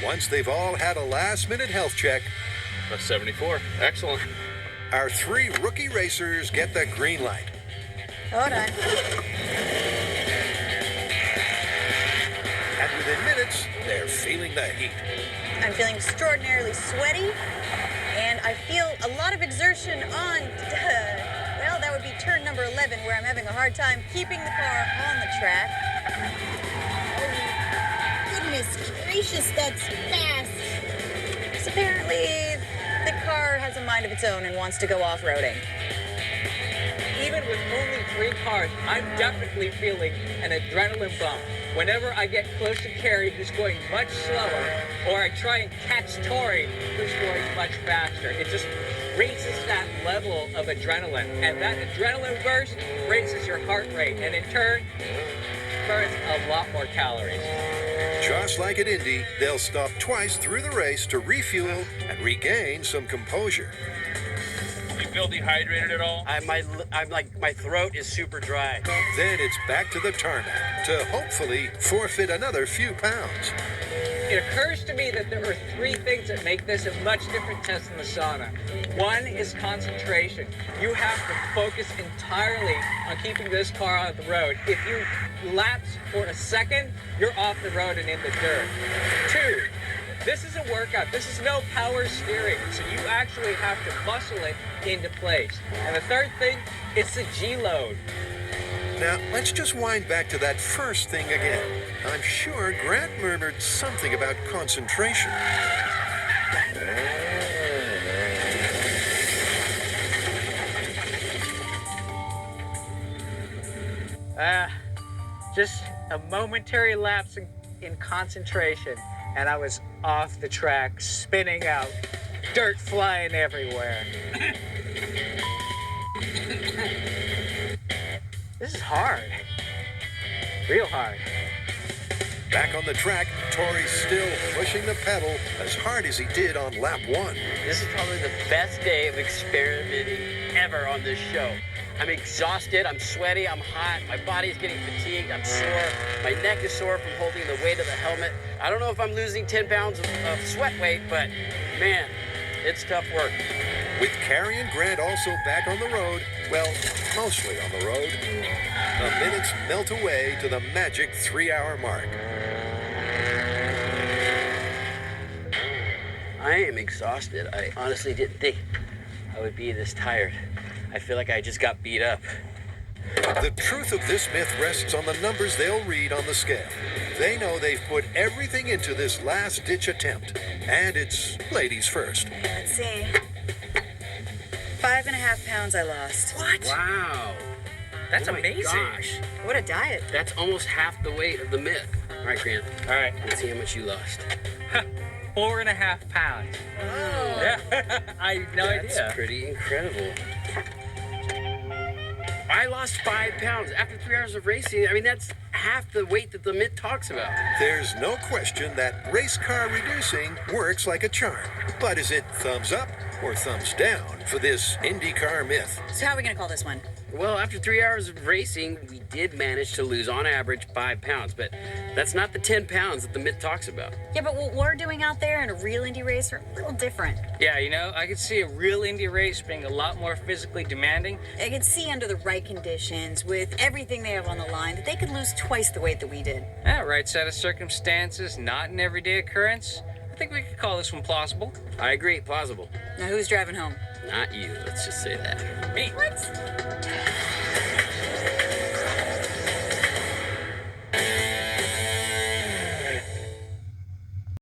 once they've all had a last-minute health check, A 74. Excellent. our 3 rookie racers get the green light. Hold on. And within minutes, they're feeling the heat. I'm feeling extraordinarily sweaty, and I feel a lot of exertion on, well, that would be turn number 11, where I'm having a hard time keeping the car on the track. Oh, goodness gracious, that's fast. So apparently, the car has a mind of its own and wants to go off-roading. Even with only 3 cars, I'm definitely feeling an adrenaline bump. Whenever I get close to Kari, who's going much slower, or I try and catch Tory, who's going much faster, it just raises that level of adrenaline. And that adrenaline burst raises your heart rate, and in turn, burns a lot more calories. Just like at Indy, they'll stop twice through the race to refuel and regain some composure. You feel dehydrated at all? I'm like, my throat is super dry. Then it's back to the tarmac to hopefully forfeit another few pounds. It occurs to me that there are 3 things that make this a much different test than the sauna. One is concentration. You have to focus entirely on keeping this car on the road. If you lapse for a second, you're off the road and in the dirt. 2, this is a workout. This is no power steering, so you actually have to muscle it into place. And the third thing, it's the G-load. Now, let's just wind back to that first thing again. I'm sure Grant murmured something about concentration. Just a momentary lapse in concentration, and I was off the track, spinning out, dirt flying everywhere. This is hard. Real hard. Back on the track, Tory's still pushing the pedal as hard as he did on lap 1. This is probably the best day of experimenting ever on this show. I'm exhausted, I'm sweaty, I'm hot, my body's getting fatigued, I'm sore, my neck is sore from holding the weight of the helmet. I don't know if I'm losing 10 pounds of sweat weight, but man, it's tough work. With Kari and Grant also back on the road, well, mostly on the road, the minutes melt away to the magic 3-hour mark. I am exhausted. I honestly didn't think I would be this tired. I feel like I just got beat up. The truth of this myth rests on the numbers they'll read on the scale. They know they've put everything into this last-ditch attempt, and it's ladies first. Let's see. 5.5 pounds I lost. What? Wow. That's Oh my amazing. gosh. What a diet. That's almost half the weight of the myth. All right, Grant. All right. Let's see how much you lost. 4.5 pounds. Oh. Yeah, I had no That's idea. pretty incredible. I lost 5 pounds after 3 hours of racing. I mean, that's half the weight that the myth talks about. There's no question that race car reducing works like a charm. But is it thumbs up or thumbs down for this IndyCar myth? So how are we going to call this one? Well, after 3 hours of racing, we did manage to lose, on average, 5 pounds. But that's not the 10 pounds that the myth talks about. Yeah, but what we're doing out there in a real Indy race are a little different. Yeah, you know, I could see a real Indy race being a lot more physically demanding. I could see under the right conditions, with everything they have on the line, that they could lose twice the weight that we did. Yeah, right set of circumstances, not an everyday occurrence. I think we could call this one plausible. I agree, plausible. Now, who's driving home? Not you, let's just say that. Me. What?